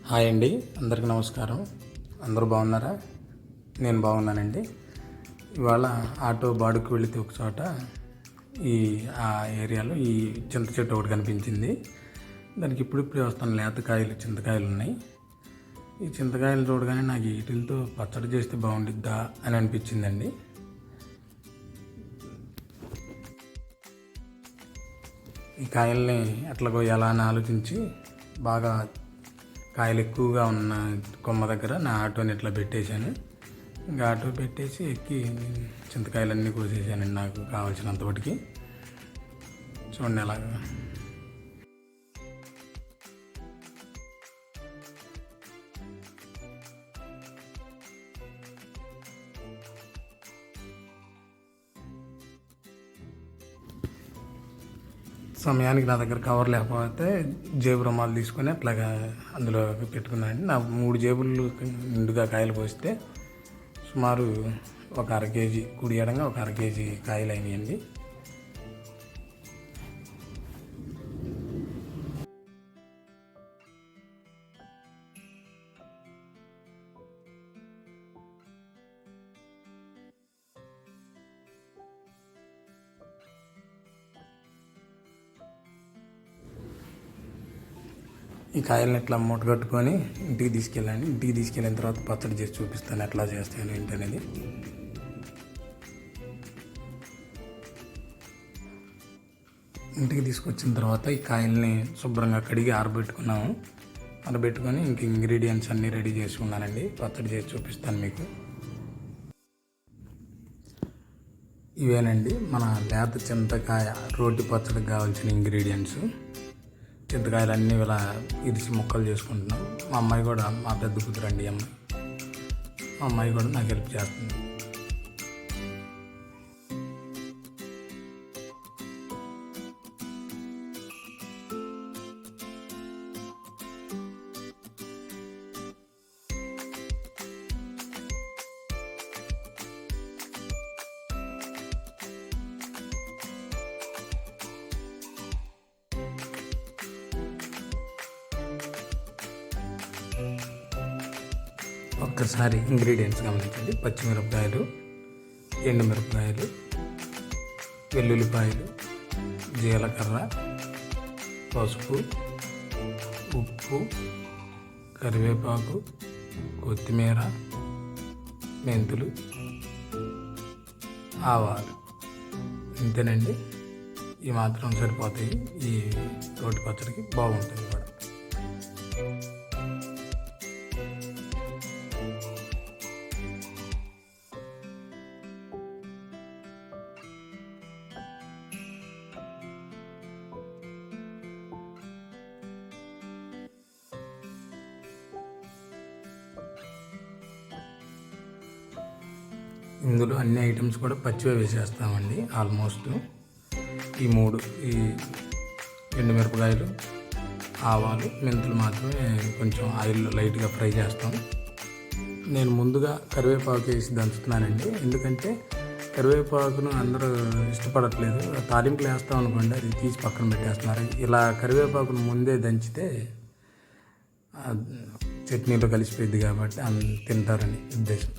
Hi అండి, అందరికీ నమస్కారం. అందరూ బాగున్నారా? నేను బాగున్నానండి. ఇవాళ ఆటో బాడుకు వెళితే ఒక చోట ఆ ఏరియాలో ఈ చింత చెట్టు ఒకటి కనిపించింది. దానికి ఇప్పుడిప్పుడే వస్తున్న లేతకాయలు చింతకాయలు ఉన్నాయి. ఈ చింతకాయలు చూడగానే నాకు వీటితో పచ్చడి చేస్తే బాగుండిద్దా అని అనిపించిందండి. ఈ కాయల్ని ఎట్లా కోయాలా అని ఆలోచించి బాగా కాయలు ఎక్కువగా ఉన్న కొమ్మ దగ్గర నా ఆటోని ఇట్లా పెట్టేశాను. ఇంకా ఆటో పెట్టేసి ఎక్కి చింతకాయలన్నీ కోసేసానండి నాకు కావాల్సినంతవరకు. చూడండి ఎలాగా. సమయానికి నా దగ్గర కవర్ లేకపోతే జేబు రుమాలు తీసుకొని అట్లాగా అందులో పెట్టుకున్నానండి. నా 3 జేబులు నిండుగా కాయలు పోస్తే సుమారు ఒక 1/2 కేజీ కుడి ఎడంగా ఒక 1/2 కేజీ కాయలు అయినాయండి. ఈ కాయలను ఇట్లా మూట కట్టుకొని ఇంటికి తీసుకెళ్ళండి. ఇంటికి తీసుకెళ్ళిన తర్వాత పచ్చడి చేసి చూపిస్తాను ఎట్లా చేస్తాను ఏంటనేది. ఇంటికి తీసుకొచ్చిన తర్వాత ఈ కాయల్ని శుభ్రంగా కడిగి ఆరబెట్టుకున్నాము. ఆరబెట్టుకొని ఇంక ఇంగ్రీడియంట్స్ అన్నీ రెడీ చేసుకున్నానండి. పచ్చడి చేసి చూపిస్తాను మీకు. ఇవేనండి మన లేత చింతకాయ రోటి పచ్చడికి కావాల్సిన ఇంగ్రీడియంట్స్. చింతకాయలు అన్నీ ఇలా ఇరిచి ముక్కలు చేసుకుంటున్నాం. మా అమ్మాయి కూడా, మా పెద్ద కూతురండి అమ్మాయి, మా అమ్మాయి కూడా నాకు హెల్ప్ చేస్తుంది. ఒక్కసారి ఇంగ్రీడియంట్స్ గమనించండి. పచ్చిమిరపకాయలు, ఎండుమిరపకాయలు, వెల్లుల్లిపాయలు, జీలకర్ర, పసుపు, ఉప్పు, కరివేపాకు, కొత్తిమీర, మెంతులు, ఆవాలు. ఇంతేనండి. ఈ మాత్రం సరిపోతాయి. ఈ రోటి పచ్చడికి బాగుంటుంది కూడా. ఇందులో అన్ని ఐటమ్స్ కూడా పచ్చివే వేసేస్తామండి. ఆల్మోస్ట్ ఈ 3 ఈ ఎండుమిరపకాయలు, ఆవాలు, మెంతులు మాత్రమే కొంచెం ఆయిల్లో లైట్గా ఫ్రై చేస్తాం. నేను ముందుగా కరివేపాకు వేసి దంచుతున్నానండి. ఎందుకంటే కరివేపాకును అందరూ ఇష్టపడట్లేదు. తాలింపులు వేస్తాం అనుకోండి, అది తీసి పక్కన పెట్టేస్తున్నారు. ఇలా కరివేపాకును ముందే దంచితే చట్నీలో కలిసిపోయింది కాబట్టి తింటారని ఉద్దేశం.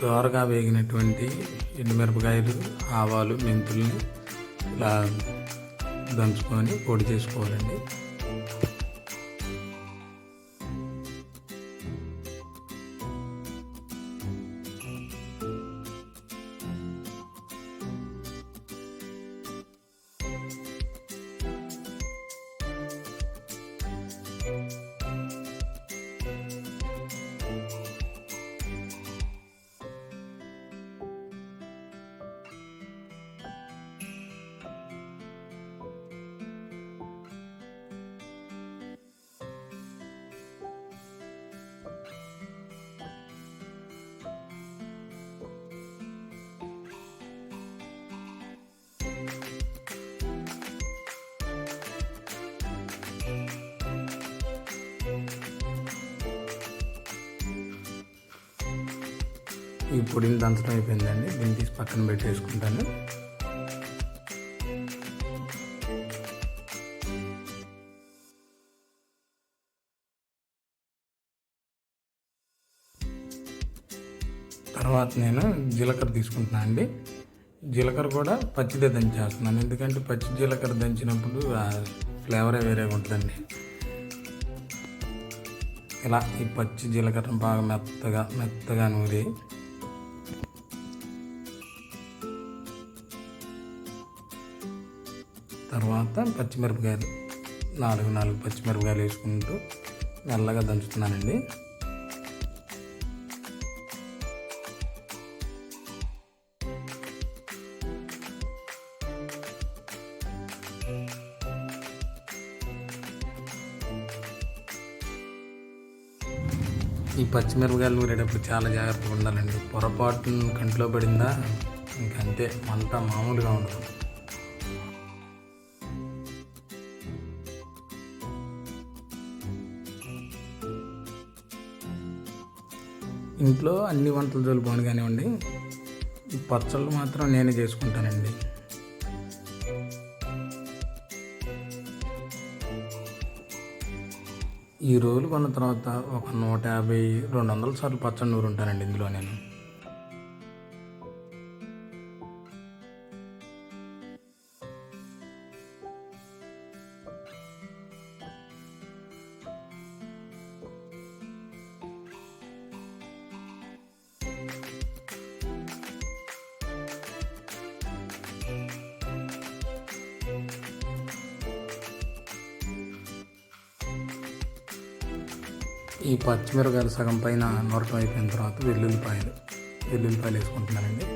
దోరగా వేగినటువంటి ఎండుమిరపకాయలు, ఆవాలు, మెంతుల్ని ఇలా దంచుకొని పొడి చేసుకోవాలండి. ఈ పొడిని దంచడం అయిపోయిందండి. దీన్ని తీసి పక్కన పెట్టేసుకుంటాను. తర్వాత నేను జీలకర్ర తీసుకుంటున్నాను అండి. జీలకర్ర కూడా పచ్చిదే దంచేస్తున్నాను, ఎందుకంటే పచ్చి జీలకర్ర దంచినప్పుడు ఆ ఫ్లేవరే వేరేగా ఉంటుందండి. ఇలా ఈ పచ్చి జీలకర్ర బాగా మెత్తగా నూరి తర్వాత పచ్చిమిరపకాయలు నాలుగు పచ్చిమిరపకాయలు వేసుకుంటూ మెల్లగా దంచుతున్నానండి. ఈ పచ్చిమిరపకాయలు నూరేటప్పుడు చాలా జాగ్రత్తగా ఉండాలండి. పొరపాటున కంట్లో పడిందా ఇంకంతే, మంట మామూలుగా ఉండదు. ఇంట్లో అన్ని వంటలు జోలిపోను కానివ్వండి, ఈ పచ్చళ్ళు మాత్రం నేనే చేసుకుంటానండి. ఈ రోజులు కొన్న తర్వాత ఒక 150-200 సార్లు పచ్చడి నూరు ఉంటానండి ఇందులో నేను. ఈ పచ్చిమిరపకాయలు సగం పైన నూరటం అయిపోయిన తర్వాత వెల్లుల్లిపాయలు వేసుకుంటున్నానండి.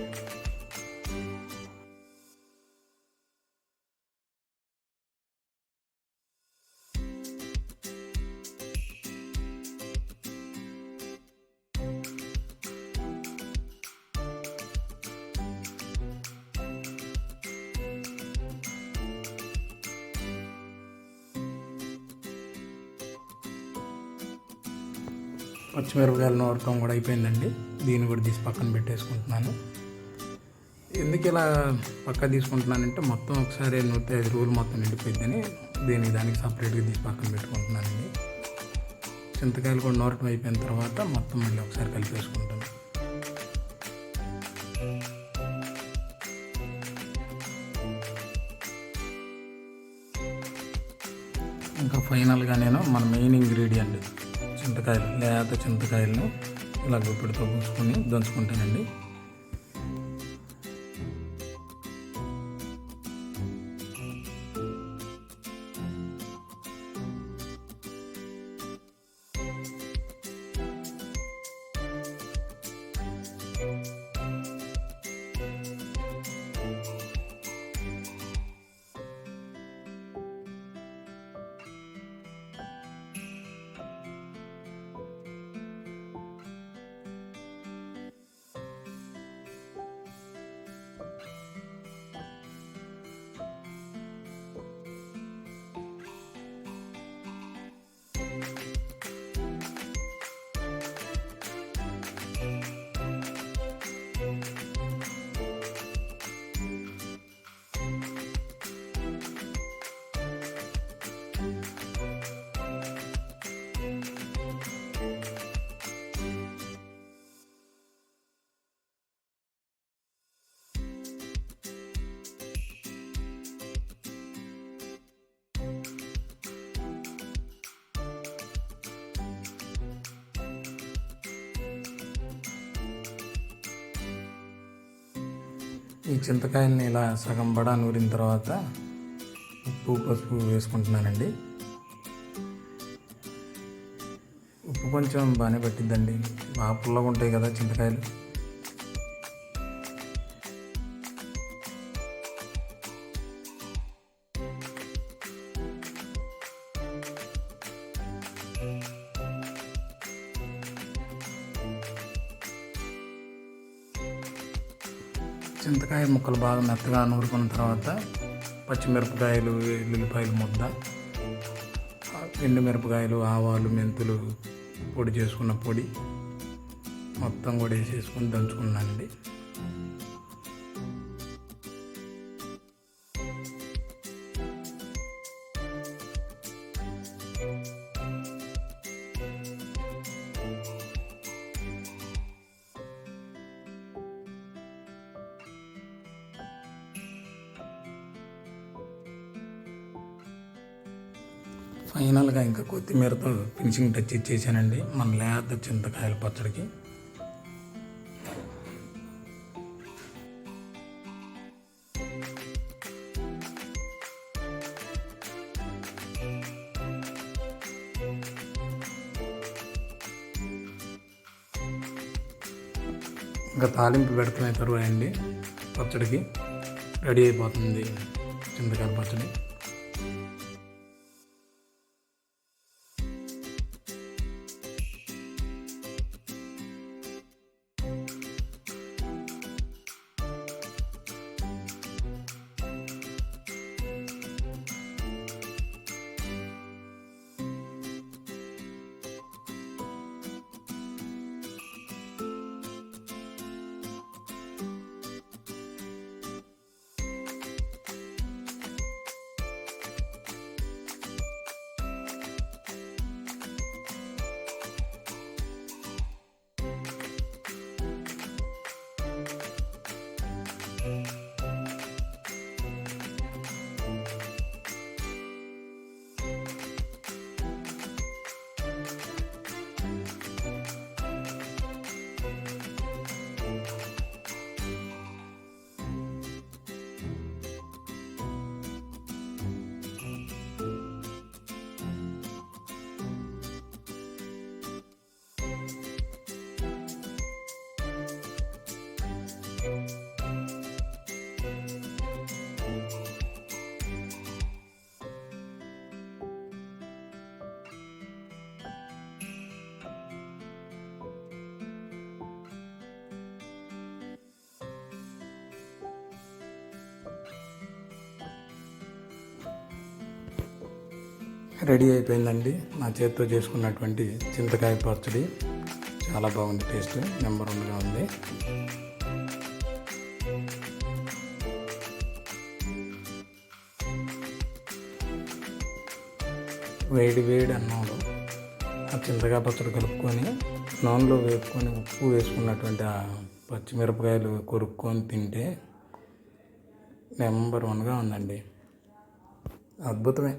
పచ్చిమిరపకాయలు నూరటం కూడా అయిపోయిందండి. దీన్ని కూడా తీసి పక్కన పెట్టేసుకుంటున్నాను. ఎందుకు ఇలా పక్క తీసుకుంటున్నానంటే మొత్తం ఒకసారి 105 రోజులు మొత్తం నిండిపోయిద్దని దానికి సపరేట్గా తీసి పక్కన పెట్టుకుంటున్నానండి. చింతకాయలు కూడా నూరటం అయిపోయిన తర్వాత మొత్తం మళ్ళీ ఒకసారి కలిపేసుకుంటాను. ఇంకా ఫైనల్గా నేను మన మెయిన్ ఇంగ్రీడియంట్ లేత చింతకాయలను ఇలా గుప్పిడితో పూసుకొని దంచుకుంటానండి. ఈ చింతకాయలని ఇలా సగం బడా నూరిన తర్వాత ఉప్పు పసుపు వేసుకుంటున్నానండి. ఉప్పు కొంచెం బాగానే పట్టిద్దండి, బాగా పుల్లగా ఉంటాయి కదా చింతకాయలు. చింతకాయ ముక్కలు బాగా మెత్తగా నూరుకున్న తర్వాత పచ్చిమిరపకాయలు, ఎల్లుల్లిపాయలు ముద్ద, ఎండుమిరపకాయలు, ఆవాలు, మెంతులు పొడి చేసుకున్న పొడి, మొత్తం కూడా వేసేసుకొని దంచుకున్నానండి. ఫైనల్గా ఇంకా కొత్తిమీరతో ఫినిషింగ్ టచ్ ఇచ్చేసానండి మన లేత చింతకాయల పచ్చడికి. ఇంకా తాలింపు పెడుతున్న తరువాత అండి పచ్చడికి రెడీ అయిపోతుంది చింతకాయల పచ్చడి. రెడీ అయిపోయిందండి నా చేతితో చేసుకున్నటువంటి చింతకాయ పచ్చడి. చాలా బాగుంది, టేస్ట్ నెంబర్ 1గా ఉంది. వేడి వేడి అన్నంలో ఆ చింతకాయ పచ్చడి కలుపుకొని నూనెలో వేపుకొని ఉప్పు వేసుకున్నటువంటి ఆ పచ్చిమిరపకాయలు కొరుక్కొని తింటే నెంబర్ 1గా ఉందండి. అద్భుతమే.